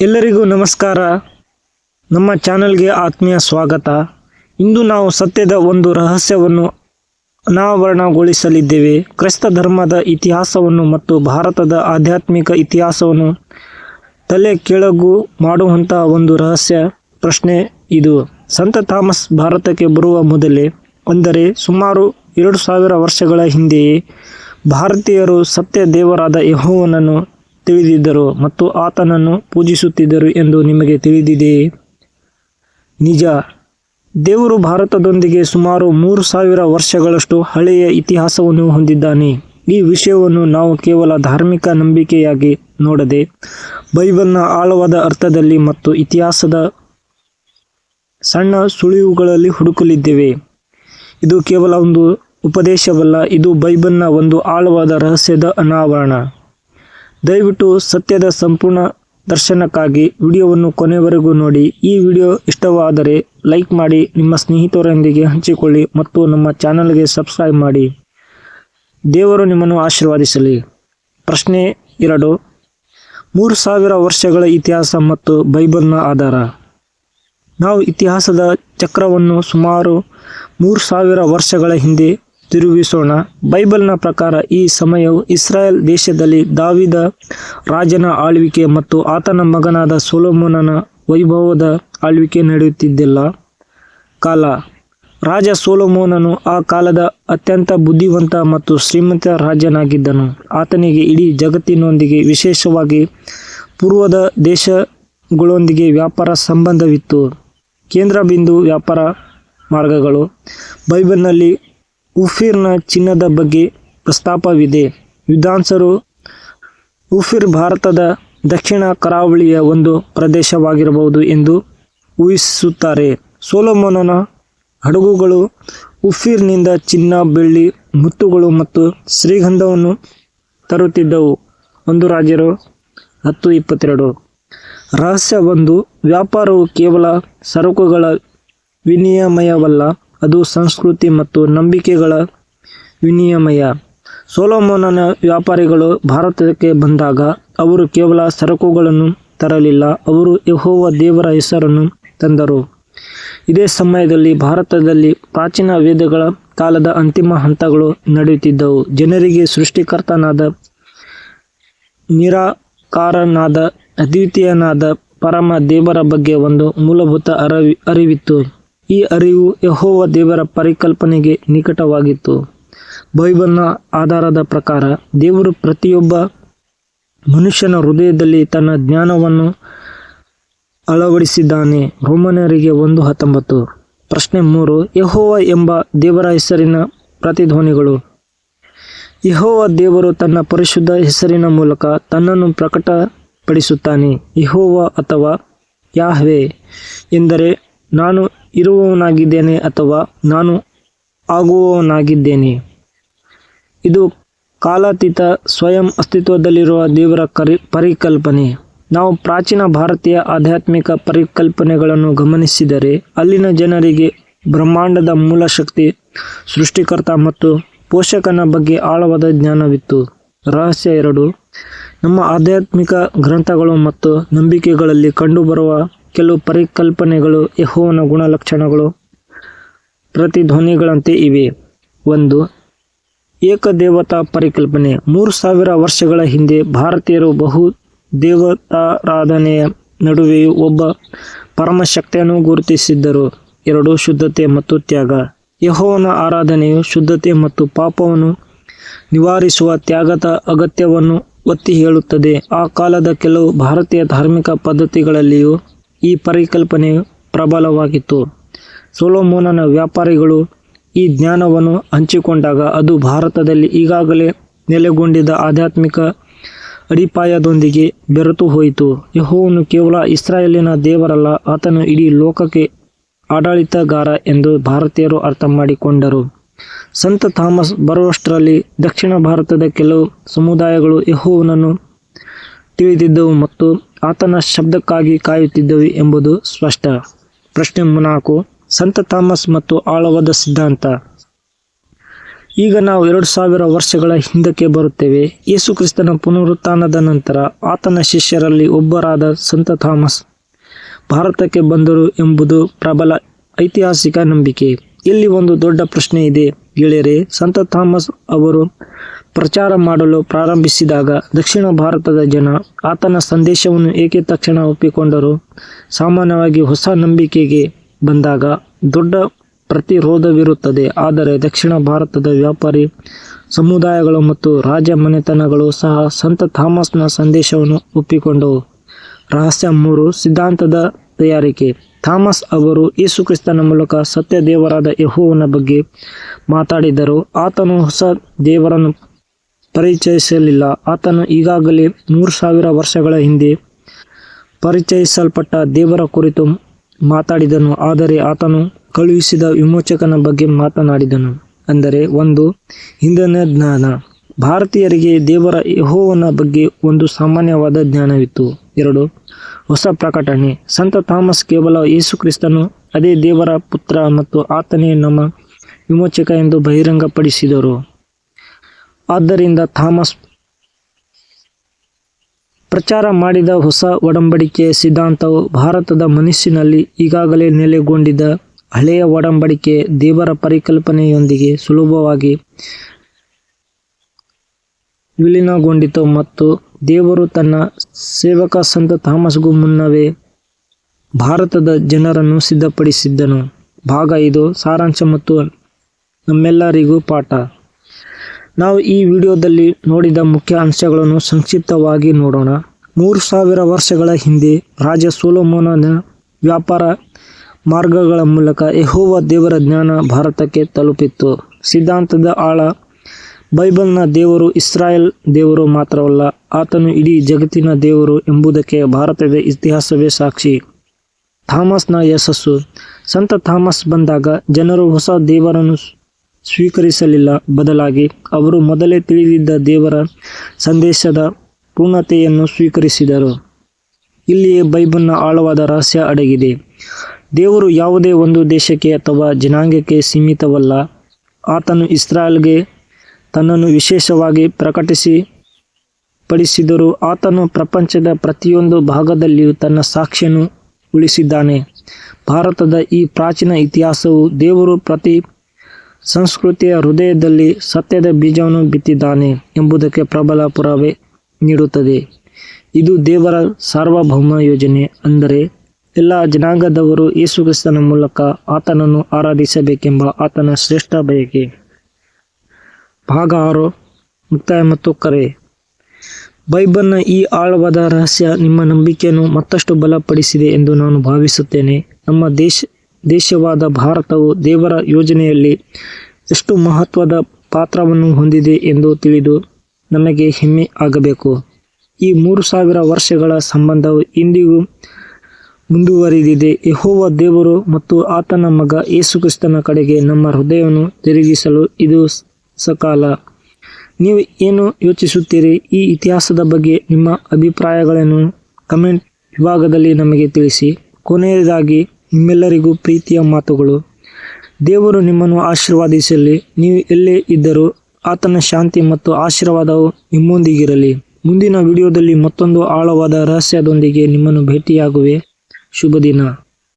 ಎಲ್ಲರಿಗೂ ನಮಸ್ಕಾರ. ನಮ್ಮ ಚಾನೆಲ್ಗೆ ಆತ್ಮೀಯ ಸ್ವಾಗತ. ಇಂದು ನಾವು ಸತ್ಯದ ಒಂದು ರಹಸ್ಯವನ್ನು ಅನಾವರಣಗೊಳಿಸಲಿದ್ದೇವೆ. ಕ್ರೈಸ್ತ ಧರ್ಮದ ಇತಿಹಾಸವನ್ನು ಮತ್ತು ಭಾರತದ ಆಧ್ಯಾತ್ಮಿಕ ಇತಿಹಾಸವನ್ನು ತಲೆ ಕೆಳಗು ಮಾಡುವಂಥ ಒಂದು ರಹಸ್ಯ ಪ್ರಶ್ನೆ ಇದು. ಸಂತ ಥಾಮಸ್ ಭಾರತಕ್ಕೆ ಬರುವ ಮೊದಲೇ, ಅಂದರೆ ಸುಮಾರು 2000 ವರ್ಷಗಳ ಹಿಂದೆಯೇ, ಭಾರತೀಯರು ಸತ್ಯ ದೇವರಾದ ಯೆಹೋವನನ್ನು ತಿಳಿದಿದ್ದರು ಮತ್ತು ಆತನನ್ನು ಪೂಜಿಸುತ್ತಿದ್ದರು ಎಂದು ನಿಮಗೆ ತಿಳಿದಿದೆಯೇ? ನಿಜ. ದೇವರು ಭಾರತದೊಂದಿಗೆ ಸುಮಾರು 3000 ವರ್ಷಗಳಷ್ಟು ಹಳೆಯ ಇತಿಹಾಸವನ್ನು ಹೊಂದಿದ್ದಾನೆ. ಈ ವಿಷಯವನ್ನು ನಾವು ಕೇವಲ ಧಾರ್ಮಿಕ ನಂಬಿಕೆಯಾಗಿ ನೋಡದೆ, ಬೈಬಲ್ನ ಆಳವಾದ ಅರ್ಥದಲ್ಲಿ ಮತ್ತು ಇತಿಹಾಸದ ಸಣ್ಣ ಸುಳಿವುಗಳಲ್ಲಿ ಹುಡುಕಲಿದ್ದೇವೆ. ಇದು ಕೇವಲ ಒಂದು ಉಪದೇಶವಲ್ಲ, ಇದು ಬೈಬಲ್ನ ಒಂದು ಆಳವಾದ ರಹಸ್ಯದ ಅನಾವರಣ. ದಯವಿಟ್ಟು ಸತ್ಯದ ಸಂಪೂರ್ಣ ದರ್ಶನಕ್ಕಾಗಿ ವಿಡಿಯೋವನ್ನು ಕೊನೆವರೆಗೂ ನೋಡಿ. ಈ ವಿಡಿಯೋ ಇಷ್ಟವಾದರೆ ಲೈಕ್ ಮಾಡಿ, ನಿಮ್ಮ ಸ್ನೇಹಿತರೊಂದಿಗೆ ಹಂಚಿಕೊಳ್ಳಿ ಮತ್ತು ನಮ್ಮ ಚಾನಲ್ಗೆ ಸಬ್ಸ್ಕ್ರೈಬ್ ಮಾಡಿ. ದೇವರು ನಿಮ್ಮನ್ನು ಆಶೀರ್ವದಿಸಲಿ. ಪ್ರಶ್ನೆ 2. 3000 ವರ್ಷಗಳ ಇತಿಹಾಸ ಮತ್ತು ಬೈಬಲ್ನ ಆಧಾರ. ನಾವು ಇತಿಹಾಸದ ಚಕ್ರವನ್ನು ಸುಮಾರು 3000 ವರ್ಷಗಳ ಹಿಂದೆ ತಿರುಗಿಸೋಣ. ಬೈಬಲ್ನ ಪ್ರಕಾರ ಈ ಸಮಯವು ಇಸ್ರಾಯೇಲ್ ದೇಶದಲ್ಲಿ ದಾವೀದ ರಾಜನ ಆಳ್ವಿಕೆ ಮತ್ತು ಆತನ ಮಗನಾದ ಸೊಲೊಮೋನನ ವೈಭವದ ಆಳ್ವಿಕೆ ನಡೆಯುತ್ತಿದ್ದಿಲ್ಲ ಕಾಲ. ರಾಜ ಸೊಲೊಮೋನನು ಆ ಕಾಲದ ಅತ್ಯಂತ ಬುದ್ಧಿವಂತ ಮತ್ತು ಶ್ರೀಮಂತ ರಾಜನಾಗಿದ್ದನು. ಆತನಿಗೆ ಇಡೀ ಜಗತ್ತಿನೊಂದಿಗೆ, ವಿಶೇಷವಾಗಿ ಪೂರ್ವದ ದೇಶಗಳೊಂದಿಗೆ ವ್ಯಾಪಾರ ಸಂಬಂಧವಿತ್ತು. ಕೇಂದ್ರಬಿಂದು ವ್ಯಾಪಾರ ಮಾರ್ಗಗಳು. ಬೈಬಲ್ನಲ್ಲಿ ಉಫೀರ್ನ ಚಿನ್ನದ ಬಗ್ಗೆ ಪ್ರಸ್ತಾಪವಿದೆ. ವಿದ್ವಾಂಸರು ಉಫೀರ್ ಭಾರತದ ದಕ್ಷಿಣ ಕರಾವಳಿಯ ಒಂದು ಪ್ರದೇಶವಾಗಿರಬಹುದು ಎಂದು ಊಹಿಸುತ್ತಾರೆ. ಸೊಲೊಮೋನನ ಹಡಗುಗಳು ಉಫೀರ್ನಿಂದ ಚಿನ್ನ, ಬೆಳ್ಳಿ, ಮುತ್ತುಗಳು ಮತ್ತು ಶ್ರೀಗಂಧವನ್ನು ತರುತ್ತಿದ್ದವು. 1 ರಾಜರು 10:22. ರಹಸ್ಯ 1. ವ್ಯಾಪಾರವು ಕೇವಲ ಸರಕುಗಳ ವಿನಿಮಯವಲ್ಲ, ಅದು ಸಂಸ್ಕೃತಿ ಮತ್ತು ನಂಬಿಕೆಗಳ ವಿನಿಮಯ. ಸೊಲೊಮೋನನ ವ್ಯಾಪಾರಿಗಳು ಭಾರತಕ್ಕೆ ಬಂದಾಗ ಅವರು ಕೇವಲ ಸರಕುಗಳನ್ನು ತರಲಿಲ್ಲ, ಅವರು ಯೆಹೋವ ದೇವರ ಹೆಸರನ್ನು ತಂದರು. ಇದೇ ಸಮಯದಲ್ಲಿ ಭಾರತದಲ್ಲಿ ಪ್ರಾಚೀನ ವೇದಗಳ ಕಾಲದ ಅಂತಿಮ ಹಂತಗಳು ನಡೆಯುತ್ತಿದ್ದವು. ಜನರಿಗೆ ಸೃಷ್ಟಿಕರ್ತನಾದ, ನಿರಾಕಾರನಾದ, ಅದ್ವಿತೀಯನಾದ ಪರಮ ದೇವರ ಬಗ್ಗೆ ಒಂದು ಮೂಲಭೂತ ಅರಿವಿತ್ತು. ಈ ಅರಿವು ಯೆಹೋವ ದೇವರ ಪರಿಕಲ್ಪನೆಗೆ ನಿಕಟವಾಗಿತ್ತು. ಬೈಬಲ್ನ ಆಧಾರದ ಪ್ರಕಾರ ದೇವರು ಪ್ರತಿಯೊಬ್ಬ ಮನುಷ್ಯನ ಹೃದಯದಲ್ಲಿ ತನ್ನ ಜ್ಞಾನವನ್ನು ಅಳವಡಿಸಿದ್ದಾನೆ. ರೋಮನರಿಗೆ 1:19. ಪ್ರಶ್ನೆ 3. ಯೆಹೋವ ಎಂಬ ದೇವರ ಹೆಸರಿನ ಪ್ರತಿಧ್ವನಿಗಳು. ಯೆಹೋವ ದೇವರು ತನ್ನ ಪರಿಶುದ್ಧ ಹೆಸರಿನ ಮೂಲಕ ತನ್ನನ್ನು ಪ್ರಕಟಪಡಿಸುತ್ತಾನೆ. ಯೆಹೋವ ಅಥವಾ ಯಾಹ್ವೆ ಎಂದರೆ ನಾನು ಇರುವವನಾಗಿದ್ದೇನೆ ಅಥವಾ ನಾನು ಆಗುವವನಾಗಿದ್ದೇನೆ. ಇದು ಕಾಲಾತೀತ, ಸ್ವಯಂ ಅಸ್ತಿತ್ವದಲ್ಲಿರುವ ದೇವರ ಪರಿಕಲ್ಪನೆ. ನಾವು ಪ್ರಾಚೀನ ಭಾರತೀಯ ಆಧ್ಯಾತ್ಮಿಕ ಪರಿಕಲ್ಪನೆಗಳನ್ನು ಗಮನಿಸಿದರೆ, ಅಲ್ಲಿನ ಜನರಿಗೆ ಬ್ರಹ್ಮಾಂಡದ ಮೂಲ ಶಕ್ತಿ, ಸೃಷ್ಟಿಕರ್ತ ಮತ್ತು ಪೋಷಕನ ಬಗ್ಗೆ ಆಳವಾದ ಜ್ಞಾನವಿತ್ತು. ರಹಸ್ಯ 2. ನಮ್ಮ ಆಧ್ಯಾತ್ಮಿಕ ಗ್ರಂಥಗಳು ಮತ್ತು ನಂಬಿಕೆಗಳಲ್ಲಿ ಕಂಡುಬರುವ ಕೆಲವು ಪರಿಕಲ್ಪನೆಗಳು ಯೆಹೋವನ ಗುಣಲಕ್ಷಣಗಳು ಪ್ರತಿಧ್ವನಿಗಳಂತೆ ಇವೆ. 1. ಏಕದೇವತಾ ಪರಿಕಲ್ಪನೆ. 3000 ವರ್ಷಗಳ ಹಿಂದೆ ಭಾರತೀಯರು ಬಹು ದೇವತಾರಾಧನೆಯ ನಡುವೆಯೂ ಒಬ್ಬ ಪರಮಶಕ್ತಿಯನ್ನು ಗುರುತಿಸಿದ್ದರು. 2. ಶುದ್ಧತೆ ಮತ್ತು ತ್ಯಾಗ. ಯೆಹೋವನ ಆರಾಧನೆಯು ಶುದ್ಧತೆ ಮತ್ತು ಪಾಪವನ್ನು ನಿವಾರಿಸುವ ತ್ಯಾಗದ ಅಗತ್ಯವನ್ನು ಒತ್ತಿ ಹೇಳುತ್ತದೆ. ಆ ಕಾಲದ ಕೆಲವು ಭಾರತೀಯ ಧಾರ್ಮಿಕ ಪದ್ಧತಿಗಳಲ್ಲಿಯೂ ಈ ಪರಿಕಲ್ಪನೆಯು ಪ್ರಬಲವಾಗಿತ್ತು. ಸೊಲೊಮೋನನ ವ್ಯಾಪಾರಿಗಳು ಈ ಜ್ಞಾನವನ್ನು ಹಂಚಿಕೊಂಡಾಗ ಅದು ಭಾರತದಲ್ಲಿ ಈಗಾಗಲೇ ನೆಲೆಗೊಂಡಿದ್ದ ಆಧ್ಯಾತ್ಮಿಕ ಅಡಿಪಾಯದೊಂದಿಗೆ ಬೆರೆತು ಹೋಯಿತು. ಯೆಹೋವನು ಕೇವಲ ಇಸ್ರಾಯೇಲಿನ ದೇವರಲ್ಲ, ಆತನು ಇಡೀ ಲೋಕಕ್ಕೆ ಆಡಳಿತಗಾರ ಎಂದು ಭಾರತೀಯರು ಅರ್ಥ ಮಾಡಿಕೊಂಡರು. ಸಂತ ಥಾಮಸ್ ಬರುವಷ್ಟರಲ್ಲಿ ದಕ್ಷಿಣ ಭಾರತದ ಕೆಲವು ಸಮುದಾಯಗಳು ಯೆಹೋವನನ್ನು ತಿಳಿದಿದ್ದವು ಮತ್ತು ಆತನ ಶಬ್ದಕ್ಕಾಗಿ ಕಾಯುತ್ತಿದ್ದವು ಎಂಬುದು ಸ್ಪಷ್ಟ. ಪ್ರಶ್ನೆ 4. ಸಂತ ಥಾಮಸ್ ಮತ್ತು ಆಳವಾದ ಸಿದ್ಧಾಂತ. ಈಗ ನಾವು 2000 ವರ್ಷಗಳ ಹಿಂದಕ್ಕೆ ಬರುತ್ತೇವೆ. ಯೇಸು ಕ್ರಿಸ್ತನ ಪುನರುತ್ಥಾನದ ನಂತರ ಆತನ ಶಿಷ್ಯರಲ್ಲಿ ಒಬ್ಬರಾದ ಸಂತ ಥಾಮಸ್ ಭಾರತಕ್ಕೆ ಬಂದರು ಎಂಬುದು ಪ್ರಬಲ ಐತಿಹಾಸಿಕ ನಂಬಿಕೆ. ಇಲ್ಲಿ ಒಂದು ದೊಡ್ಡ ಪ್ರಶ್ನೆ ಇದೆ ಗೆಳೆಯರೆ. ಸಂತ ಥಾಮಸ್ ಅವರು ಪ್ರಚಾರ ಮಾಡಲು ಪ್ರಾರಂಭಿಸಿದಾಗ ದಕ್ಷಿಣ ಭಾರತದ ಜನ ಆತನ ಸಂದೇಶವನ್ನು ಏಕೆ ತಕ್ಷಣ ಒಪ್ಪಿಕೊಂಡರು? ಸಾಮಾನ್ಯವಾಗಿ ಹೊಸ ನಂಬಿಕೆಗೆ ಬಂದಾಗ ದೊಡ್ಡ ಪ್ರತಿರೋಧವಿರುತ್ತದೆ. ಆದರೆ ದಕ್ಷಿಣ ಭಾರತದ ವ್ಯಾಪಾರಿ ಸಮುದಾಯಗಳು ಮತ್ತು ರಾಜ ಮನೆತನಗಳು ಸಹ ಸಂತ ಥಾಮಸ್ನ ಸಂದೇಶವನ್ನು ಒಪ್ಪಿಕೊಂಡವು. ರಹಸ್ಯ 3. ಸಿದ್ಧಾಂತದ ತಯಾರಿಕೆ. ಥಾಮಸ್ ಅವರು ಯೇಸುಕ್ರಿಸ್ತನ ಮೂಲಕ ಸತ್ಯ ದೇವರಾದ ಯೆಹೋವನ ಬಗ್ಗೆ ಮಾತಾಡಿದರು. ಆತನು ಹೊಸ ದೇವರನ್ನು ಪರಿಚಯಿಸಲಿಲ್ಲ. ಆತನು ಈಗಾಗಲೇ 3000 ವರ್ಷಗಳ ಹಿಂದೆ ಪರಿಚಯಿಸಲ್ಪಟ್ಟ ದೇವರ ಕುರಿತು ಮಾತಾಡಿದನು. ಆದರೆ ಆತನು ಕಳುಹಿಸಿದ ವಿಮೋಚಕನ ಬಗ್ಗೆ ಮಾತನಾಡಿದನು. ಅಂದರೆ 1. ಹಿಂದಿನ ಜ್ಞಾನ. ಭಾರತೀಯರಿಗೆ ದೇವರ ಯೆಹೋವನ ಬಗ್ಗೆ ಒಂದು ಸಾಮಾನ್ಯವಾದ ಜ್ಞಾನವಿತ್ತು. 2. ಹೊಸ ಪ್ರಕಟಣೆ. ಸಂತ ಥಾಮಸ್ ಕೇವಲ ಯೇಸುಕ್ರಿಸ್ತನು ಅದೇ ದೇವರ ಪುತ್ರ ಮತ್ತು ಆತನೇ ನಮ್ಮ ವಿಮೋಚಕ ಎಂದು ಬಹಿರಂಗಪಡಿಸಿದರು. ಆದ್ದರಿಂದ ಥಾಮಸ್ ಪ್ರಚಾರ ಮಾಡಿದ ಹೊಸ ಒಡಂಬಡಿಕೆಯ ಸಿದ್ಧಾಂತವು ಭಾರತದ ಮನಸ್ಸಿನಲ್ಲಿ ಈಗಾಗಲೇ ನೆಲೆಗೊಂಡಿದ್ದ ಹಳೆಯ ಒಡಂಬಡಿಕೆ ದೇವರ ಪರಿಕಲ್ಪನೆಯೊಂದಿಗೆ ಸುಲಭವಾಗಿ ವಿಲೀನಗೊಂಡಿತು ಮತ್ತು ದೇವರು ತನ್ನ ಸೇವಕ ಸಂತ ಥಾಮಸ್ಗೂ ಮುನ್ನವೇ ಭಾರತದ ಜನರನ್ನು ಸಿದ್ಧಪಡಿಸಿದ್ದನು. ಭಾಗ 5. ಸಾರಾಂಶ ಮತ್ತು ನಮ್ಮೆಲ್ಲರಿಗೂ ಪಾಠ. ನಾವು ಈ ವಿಡಿಯೋದಲ್ಲಿ ನೋಡಿದ ಮುಖ್ಯ ಅಂಶಗಳನ್ನು ಸಂಕ್ಷಿಪ್ತವಾಗಿ ನೋಡೋಣ. 3000 ವರ್ಷಗಳ ಹಿಂದೆ ರಾಜ ಸೊಲೊಮೋನನ ವ್ಯಾಪಾರ ಮಾರ್ಗಗಳ ಮೂಲಕ ಯೆಹೋವ ದೇವರ ಜ್ಞಾನ ಭಾರತಕ್ಕೆ ತಲುಪಿತ್ತು. ಸಿದ್ಧಾಂತದ ಆಳ. ಬೈಬಲ್ನ ದೇವರು ಇಸ್ರಾಯೇಲ್ ದೇವರು ಮಾತ್ರವಲ್ಲ, ಆತನು ಇಡೀ ಜಗತ್ತಿನ ದೇವರು ಎಂಬುದಕ್ಕೆ ಭಾರತದ ಇತಿಹಾಸವೇ ಸಾಕ್ಷಿ. ಥಾಮಸ್ನ ಯಶಸ್ಸು. ಸಂತ ಥಾಮಸ್ ಬಂದಾಗ ಜನರು ಹೊಸ ದೇವರನ್ನು ಸ್ವೀಕರಿಸಲಿಲ್ಲ. ಬದಲಾಗಿ ಅವರು ಮೊದಲೇ ತಿಳಿದಿದ್ದ ದೇವರ ಸಂದೇಶದ ಪೂರ್ಣತೆಯನ್ನು ಸ್ವೀಕರಿಸಿದರು. ಇಲ್ಲಿಯೇ ಬೈಬಲ್ನ ಆಳವಾದ ರಹಸ್ಯ ಅಡಗಿದೆ. ದೇವರು ಯಾವುದೇ ಒಂದು ದೇಶಕ್ಕೆ ಅಥವಾ ಜನಾಂಗಕ್ಕೆ ಸೀಮಿತವಲ್ಲ. ಆತನು ಇಸ್ರಾಯೇಲ್ಗೆ ತನ್ನನ್ನು ವಿಶೇಷವಾಗಿ ಪಡಿಸಿದರೂ ಆತನು ಪ್ರಪಂಚದ ಪ್ರತಿಯೊಂದು ಭಾಗದಲ್ಲಿಯೂ ತನ್ನ ಸಾಕ್ಷಿಯನ್ನು ಉಳಿಸಿದ್ದಾನೆ. ಭಾರತದ ಈ ಪ್ರಾಚೀನ ಇತಿಹಾಸವು ದೇವರು ಪ್ರತಿ ಸಂಸ್ಕೃತಿಯ ಹೃದಯದಲ್ಲಿ ಸತ್ಯದ ಬೀಜವನ್ನು ಬಿತ್ತಿದ್ದಾನೆ ಎಂಬುದಕ್ಕೆ ಪ್ರಬಲ ಪುರಾವೆ ನೀಡುತ್ತದೆ. ಇದು ದೇವರ ಸಾರ್ವಭೌಮ ಯೋಜನೆ. ಅಂದರೆ ಎಲ್ಲ ಜನಾಂಗದವರು ಯೇಸುಕ್ರಿಸ್ತನ ಮೂಲಕ ಆತನನ್ನು ಆರಾಧಿಸಬೇಕೆಂಬ ಆತನ ಶ್ರೇಷ್ಠ ಬಯಕೆ. ಭಾಗ 6. ಮುಕ್ತಾಯ ಮತ್ತು ಕರೆ. ಬೈಬಲ್ನ ಈ ಆಳವಾದ ರಹಸ್ಯ ನಿಮ್ಮ ನಂಬಿಕೆಯನ್ನು ಮತ್ತಷ್ಟು ಬಲಪಡಿಸಿದೆ ಎಂದು ನಾನು ಭಾವಿಸುತ್ತೇನೆ. ನಮ್ಮ ದೇಶವಾದ ಭಾರತವು ದೇವರ ಯೋಜನೆಯಲ್ಲಿ ಎಷ್ಟು ಮಹತ್ವದ ಪಾತ್ರವನ್ನು ಹೊಂದಿದೆ ಎಂದು ತಿಳಿದು ನಮಗೆ ಹೆಮ್ಮೆ ಆಗಬೇಕು. ಈ 3000 ವರ್ಷಗಳ ಸಂಬಂಧವು ಇಂದಿಗೂ ಮುಂದುವರಿದಿದೆ. ಯೆಹೋವ ದೇವರು ಮತ್ತು ಆತನ ಮಗ ಯೇಸುಕ್ರಿಸ್ತನ ಕಡೆಗೆ ನಮ್ಮ ಹೃದಯವನ್ನು ತಿರುಗಿಸಲು ಇದು ಸಕಾಲ. ನೀವು ಏನು ಯೋಚಿಸುತ್ತೀರಿ? ಈ ಇತಿಹಾಸದ ಬಗ್ಗೆ ನಿಮ್ಮ ಅಭಿಪ್ರಾಯಗಳನ್ನು ಕಮೆಂಟ್ ವಿಭಾಗದಲ್ಲಿ ನಮಗೆ ತಿಳಿಸಿ. ಕೊನೆಯದಾಗಿ ನಿಮ್ಮೆಲ್ಲರಿಗೂ ಪ್ರೀತಿಯ ಮಾತುಗಳು. ದೇವರು ನಿಮ್ಮನ್ನು ಆಶೀರ್ವದಿಸಲಿ. ನೀವು ಎಲ್ಲೇ ಇದ್ದರೂ ಆತನ ಶಾಂತಿ ಮತ್ತು ಆಶೀರ್ವಾದವು ನಿಮ್ಮೊಂದಿಗಿರಲಿ. ಮುಂದಿನ ವಿಡಿಯೋದಲ್ಲಿ ಮತ್ತೊಂದು ಆಳವಾದ ರಹಸ್ಯದೊಂದಿಗೆ ನಿಮ್ಮನ್ನು ಭೇಟಿಯಾಗುವೆ. ಶುಭ ದಿನ.